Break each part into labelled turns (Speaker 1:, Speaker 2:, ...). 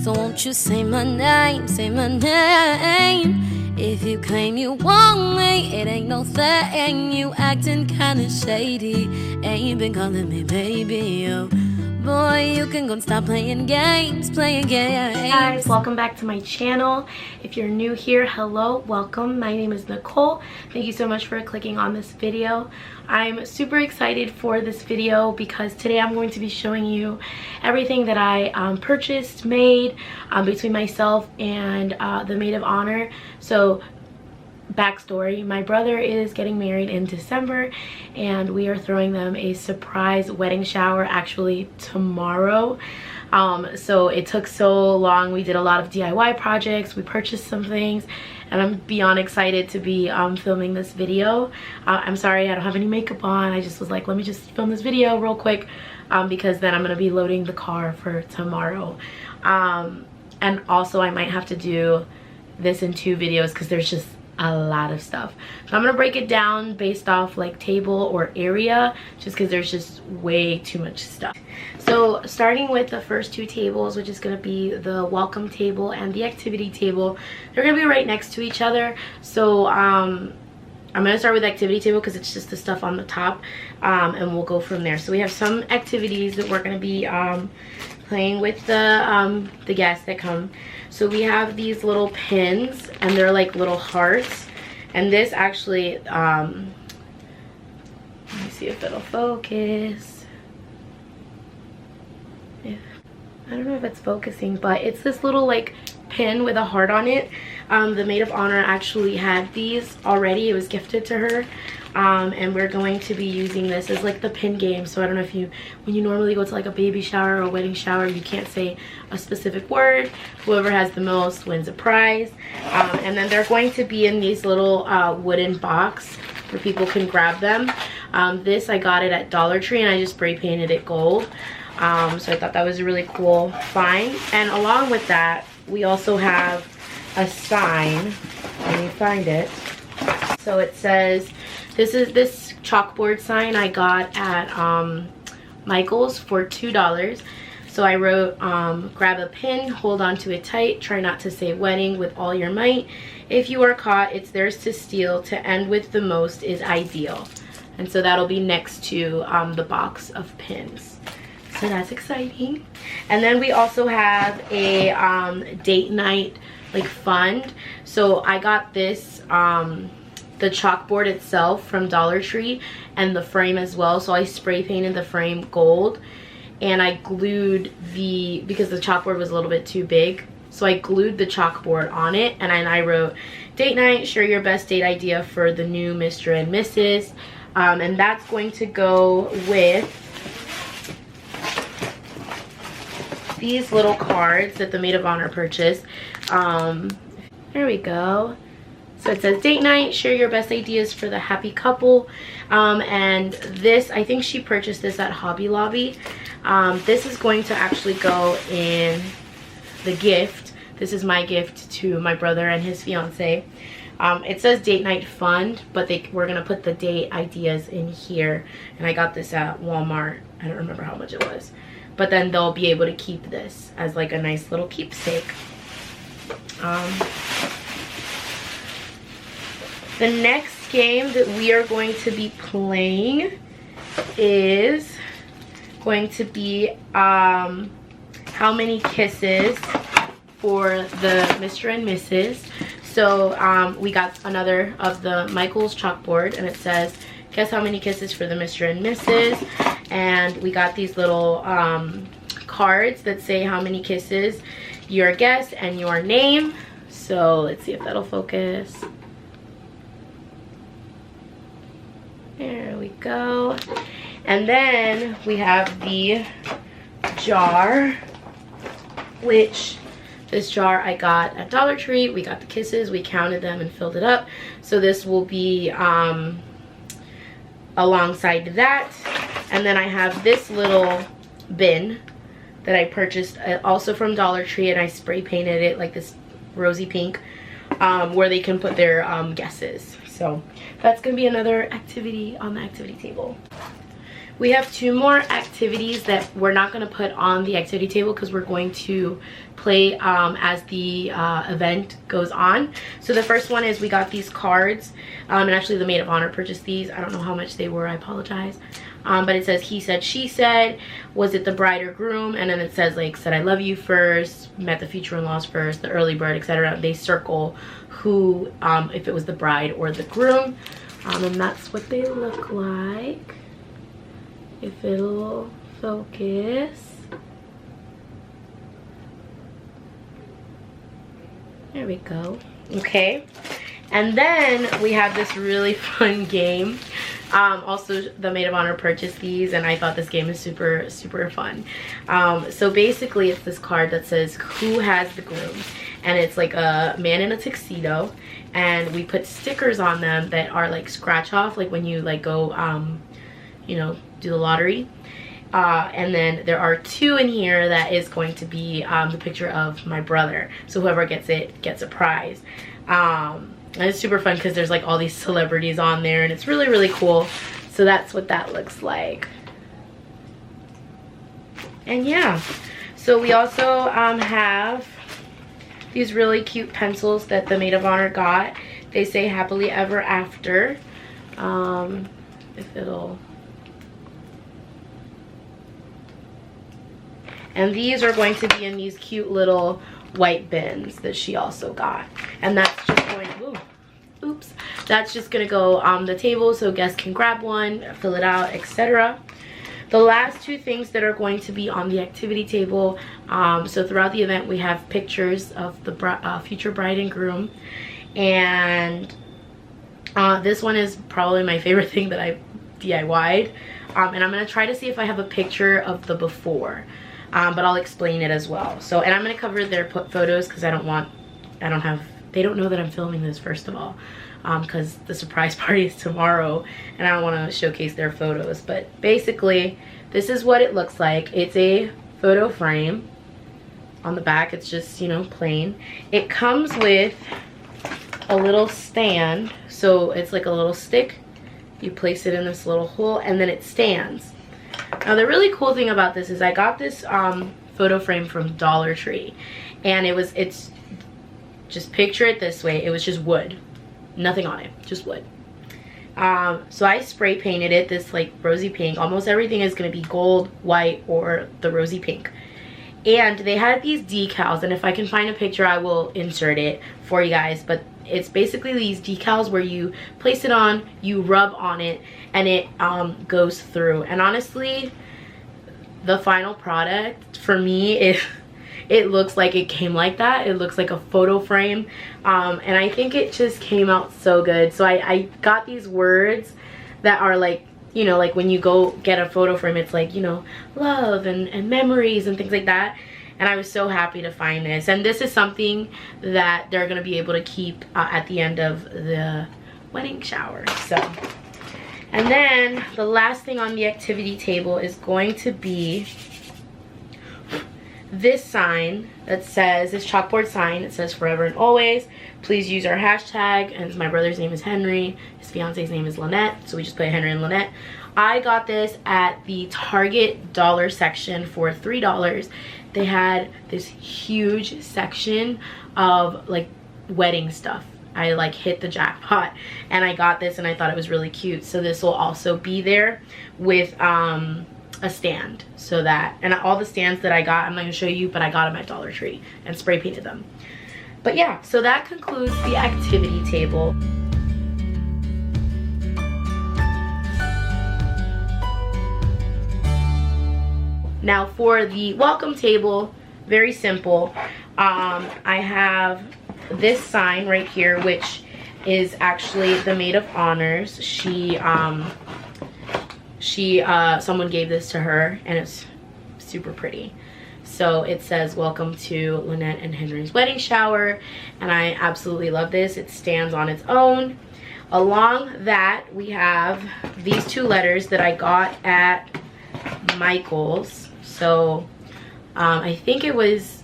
Speaker 1: So won't you say my name, say my name. If you claim you want me, it ain't no thing. You acting kinda shady, ain't been calling me baby, oh. Boy, you can go and stop playing games, Hey guys, welcome back to my channel. If you're new here, hello, welcome. My name is Nicole. Thank you so much for clicking on this video. I'm super excited for this video because today I'm going to be showing you everything that I purchased, made between myself and the maid of honor. So backstory, my brother is getting married in December and we are throwing them a surprise wedding shower actually tomorrow. So it took so long. We did a lot of DIY projects, we purchased some things, and I'm beyond excited to be filming this video. I'm sorry I don't have any makeup on. I just was like, let me just film this video real quick because then I'm gonna be loading the car for tomorrow. And also I might have to do this in 2 videos because there's just a lot of stuff. So I'm gonna break it down based off like table or area just because there's just way too much stuff. So starting with the first 2 tables, which is gonna be the welcome table and the activity table, they're gonna be right next to each other. So I'm gonna start with the activity table because it's just the stuff on the top, and we'll go from there. So we have some activities that we're gonna be playing with the guests that come. So we have these little pins and they're like little hearts, and this actually let me see if it'll focus. Yeah, I don't know if it's focusing, but it's this little like pin with a heart on it. The maid of honor actually had these already. It was gifted to her. And we're going to be using this as like the pin game. So I don't know if when you normally go to like a baby shower or a wedding shower, you can't say a specific word. Whoever has the most wins a prize. And then they're going to be in these little wooden box where people can grab them. This I got it at Dollar Tree and I just spray painted it gold. So I thought that was a really cool find. And along with that, we also have a sign. Let me find it. So it says, this chalkboard sign I got at Michael's for $2. So I wrote, grab a pin, hold on to it tight, try not to say wedding with all your might. If you are caught, it's theirs to steal. To end with the most is ideal. And so that'll be next to the box of pins. So that's exciting. And then we also have a date night like fund. So I got this the chalkboard itself from Dollar Tree and the frame as well. So I spray painted the frame gold and I glued because the chalkboard was a little bit too big, so I glued the chalkboard on it, and I wrote date night, share your best date idea for the new Mr. and Mrs. And that's going to go with these little cards that the maid of honor purchased. There we go. So it says date night, share your best ideas for the happy couple. And this, I think she purchased this at Hobby Lobby. This is going to actually go in the gift. This is my gift to my brother and his fiance. It says date night fund, but we're gonna put the date ideas in here. And I got this at Walmart. I don't remember how much it was. But then they'll be able to keep this as like a nice little keepsake. The next game that we are going to be playing is going to be how many kisses for the Mr. and Mrs. So we got another of the Michael's chalkboard, and it says guess how many kisses for the Mr. and Mrs. And we got these little cards that say how many kisses, your guess, and your name. So let's see if that'll focus. There we go. And then we have the jar, which this jar I got at Dollar Tree. We got the kisses, we counted them and filled it up. So this will be alongside that. And then I have this little bin that I purchased also from Dollar Tree, and I spray painted it like this rosy pink, where they can put their guesses. So that's gonna be another activity on the activity table.
Speaker 2: We have 2 more activities that we're not going to put on the activity table because we're going to play as the event goes on. So the first one is we got these cards, and actually the maid of honor purchased these. I don't know how much they were, I apologize. But it says he said, she said, was it the bride or groom? And then it says like, said I love you first, met the future in-laws first, the early bird, etc. They circle who, if it was the bride or the groom. And that's what they look like. If it'll focus. There we go. Okay. And then we have this really fun game. Also, the maid of honor purchased these, and I thought this game is super, super fun. So basically, it's this card that says, who has the groom? And it's like a man in a tuxedo, and we put stickers on them that are like scratch off, like when you like go, you know, do the lottery. And then there are 2 in here that is going to be the picture of my brother. So whoever gets it gets a prize. And it's super fun because there's like all these celebrities on there, and it's really, really cool. So that's what that looks like. And yeah, so we also have these really cute pencils that the maid of honor got. They say happily ever after. If it'll... And these are going to be in these cute little white bins that she also got. And that's just going, oops, that's just gonna go on the table so guests can grab one, fill it out, etc. The last 2 things that are going to be on the activity table, so throughout the event we have pictures of the future bride and groom, and this one is probably my favorite thing that I DIY'd, and I'm gonna try to see if I have a picture of the before. But I'll explain it as well. So, and I'm gonna cover their photos because they don't know that I'm filming this, first of all, because the surprise party is tomorrow, and I don't want to showcase their photos. But basically, this is what it looks like. It's a photo frame. On the back, it's just, you know, plain. It comes with a little stand, so it's like a little stick. You place it in this little hole, and then it stands. Now the really cool thing about this is I got this photo frame from Dollar Tree, and it's just picture it this way. It was just wood, nothing on it, just wood. So I spray painted it this like rosy pink. Almost everything is going to be gold, white, or the rosy pink. And they had these decals, and if I can find a picture I will insert it for you guys, but it's basically these decals where you place it on, you rub on it, and it goes through. And honestly, the final product for me, it looks like it came like that. It looks like a photo frame, and I think it just came out so good. So I got these words that are like, you know, like when you go get a photo frame, it's like, you know, love and memories and things like that. And I was so happy to find this. And this is something that they're going to be able to keep at the end of the wedding shower. So, and then the last thing on the activity table is going to be this sign that says, this chalkboard sign. It says forever and always. Please use our hashtag. And my brother's name is Henry. His fiance's name is Lynette. So we just put Henry and Lynette. I got this at the Target dollar section for $3. They had this huge section of like wedding stuff. I like hit the jackpot, and I got this, and I thought it was really cute. So this will also be there with a stand, so that, and all the stands that I got, I'm not gonna show you, but I got them at Dollar Tree and spray painted them. But yeah, so that concludes the activity table. Now for the welcome table, very simple. I have this sign right here, which is actually the maid of honors. Someone gave this to her, and it's super pretty. So it says, welcome to Lynette and Henry's wedding shower, and I absolutely love this. It stands on its own. Along that, we have these 2 letters that I got at Michael's. So I think it was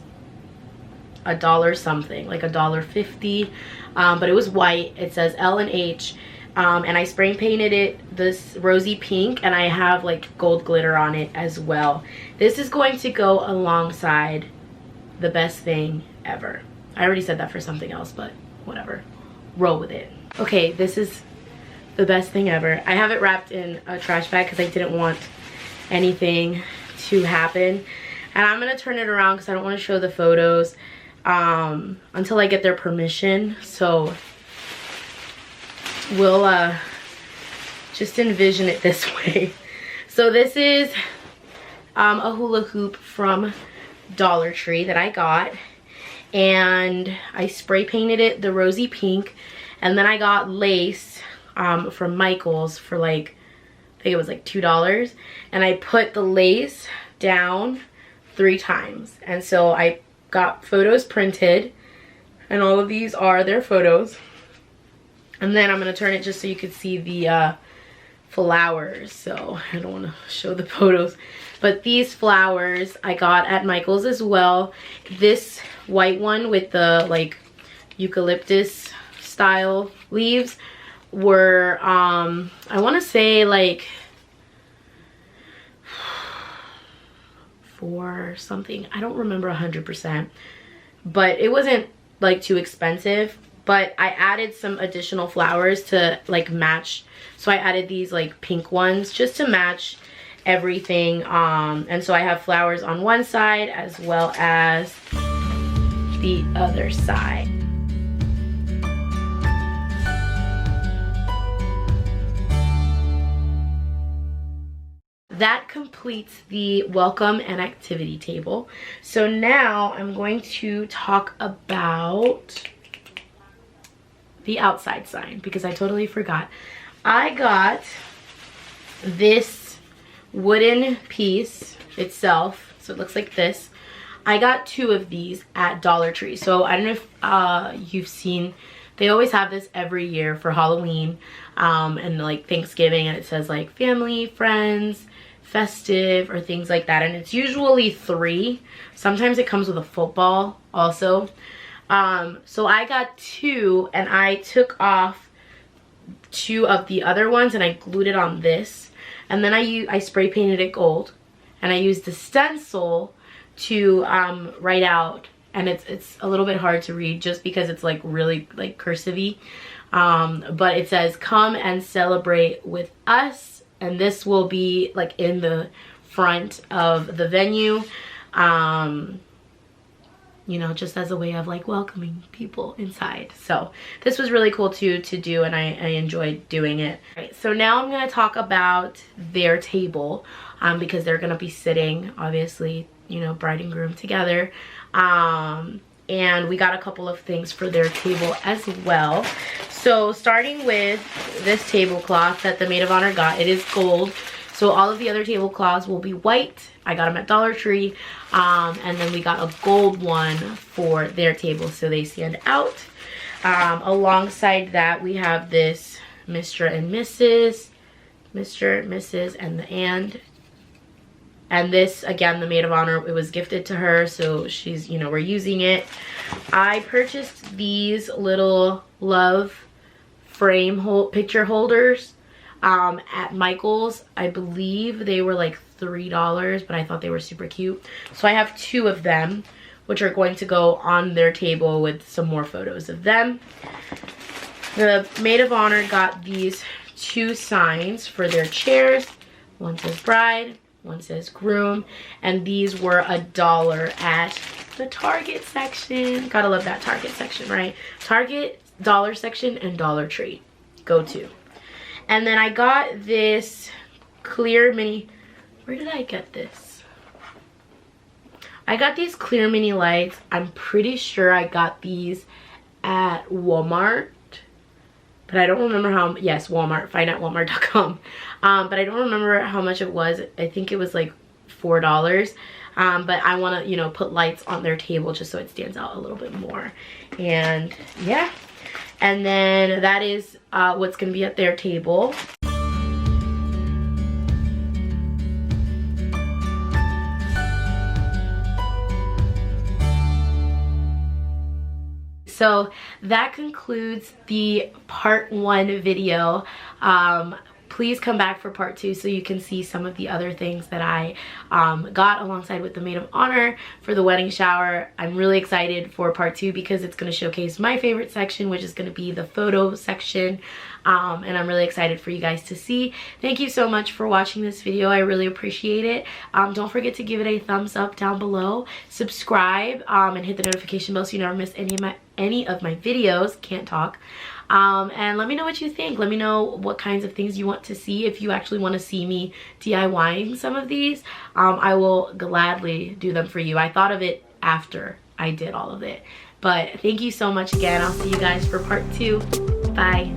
Speaker 2: $1 something, like $1.50, but it was white. It says L and H, And I spray painted it this rosy pink, and I have like gold glitter on it as well. This is going to go alongside the best thing ever. I already said that for something else, but whatever, roll with it. Okay, this is the best thing ever. I have it wrapped in a trash bag because I didn't want anything to happen. And I'm gonna turn it around because I don't want to show the photos until I get their permission. So we'll just envision it this way. So this is a hula hoop from Dollar Tree that I got, and I spray painted it the rosy pink, and then I got lace from Michael's for like, I think it was like $2, and I put the lace down 3 times. And so I got photos printed, and all of these are their photos. And then I'm gonna turn it just so you can see the flowers. So I don't want to show the photos, but these flowers I got at Michael's as well. This white one with the like eucalyptus style leaves were I want to say like $4 something. I don't remember 100%, but it wasn't like too expensive. But I added some additional flowers to like match. So I added these like pink ones just to match everything. And so I have flowers on one side as well as the other side. That completes the welcome and activity table. So now I'm going to talk about the outside sign because I totally forgot. I got this wooden piece itself, so it looks like this. I got 2 of these at Dollar Tree. So I don't know if you've seen, they always have this every year for Halloween and like Thanksgiving, and it says like family, friends, festive, or things like that, and it's usually 3. Sometimes it comes with a football also. So I got 2, and I took off 2 of the other ones and I glued it on this, and then I spray painted it gold, and I used the stencil to write out, and it's a little bit hard to read just because it's like really like cursive-y, but it says come and celebrate with us, and this will be like in the front of the venue, you know, just as a way of like welcoming people inside. So this was really cool too to do, and I enjoyed doing it. Right, so now I'm gonna talk about their table because they're gonna be sitting, obviously, you know, bride and groom together. And we got a couple of things for their table as well. So starting with this tablecloth that the maid of honor got, it is gold. So all of the other tablecloths will be white. I got them at Dollar Tree. And then we got a gold one for their table so they stand out. Alongside that, we have this Mr. and Mrs., Mr., Mrs., and the and this, again, the maid of honor, it was gifted to her, so she's, you know, we're using it. I purchased these little love frame picture holders at Michael's. I believe they were like $3, but I thought they were super cute. So I have 2 of them, which are going to go on their table with some more photos of them. The maid of honor got these 2 signs for their chairs. One says bride, one says groom, and these were $1 at the Target section. Gotta love that Target section, right? Target, dollar section, and Dollar Tree. Go to. And then I got this clear mini, where did I get this? I got these clear mini lights. I'm pretty sure I got these at Walmart, but I don't remember how. Yes, Walmart. Find at walmart.com. But I don't remember how much it was. I think it was like $4. But I want to, you know, put lights on their table just so it stands out a little bit more. And yeah. And then that is what's going to be at their table. so that concludes the part 1 video. Please come back for part 2 so you can see some of the other things that I got alongside with the maid of honor for the wedding shower. I'm really excited for part 2 because it's going to showcase my favorite section, which is going to be the photo section. And I'm really excited for you guys to see. Thank you so much for watching this video. I really appreciate it. Don't forget to give it a thumbs up down below. Subscribe and hit the notification bell so you never miss any of my videos. Can't talk. And let me know what you think. Let me know what kinds of things you want to see. If you actually want to see me DIYing some of these, I will gladly do them for you. I thought of it after I did all of it. But thank you so much again. I'll see you guys for part 2. Bye.